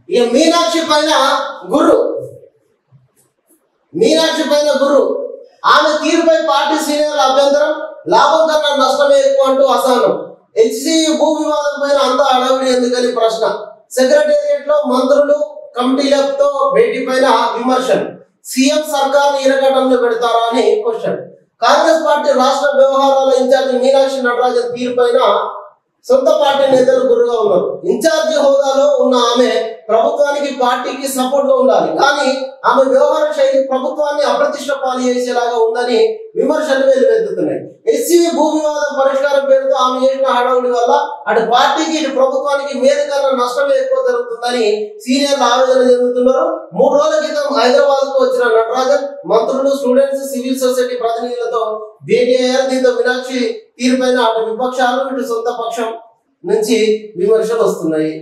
ఇక మీనాక్షి పైన గురు ఆమె తీరుపై పార్టీ సీనియర్ల అభ్యంతరం, లాభం కన్నా నష్టమే ఎక్కువ అంటూ అసహనం. హెచ్సియు భూ వివాదం పైన అంతా అడవిడి ఎందుకని ప్రశ్న. సెక్రటేరియట్ లో మంత్రులు కమిటీలతో భేటీ పైన విమర్శలు. సీఎం సర్కార్ ఇరగటంలో పెడతారా అని క్వశ్చన్. కాంగ్రెస్ పార్టీ రాష్ట్ర వ్యవహారాల ఇన్ఛార్జి మీనాక్షి నటరాజన్ తీరు పైన సొంత పార్టీ నేతలు గుర్రుగా ఉన్నారు. ఇన్ఛార్జి హోదాలో ఉన్న ఆమె ప్రభుత్వానికి పార్టీకి సపోర్ట్ గా ఉండాలి, కానీ ఆమె వ్యవహార శైలి ప్రభుత్వాన్ని అప్రతిష్ట పాలు చేసేలాగా ఉందని విమర్శలు వెలువెత్తుతున్నాయి. హెచ్సియు భూ వివాదం పరిష్కారం పేరుతో ఆమె చేసిన హడావుడి వల్ల అటు పార్టీకి ఇటు ప్రభుత్వానికి మేలు కన్నా నష్టమే ఎక్కువ జరుగుతుందని సీనియర్లు ఆవేదన చెందుతున్నారు. 3 రోజుల క్రితం హైదరాబాద్ కు వచ్చిన నటరాజన్ మంత్రులు, స్టూడెంట్స్, సివిల్ సొసైటీ ప్రతినిధులతో భేటీ అయ్యారు. దీంతో మీనాక్షి తీరుపైన అటు విపక్షాలు ఇటు సొంత పక్షం నుంచి విమర్శలు వస్తున్నాయి.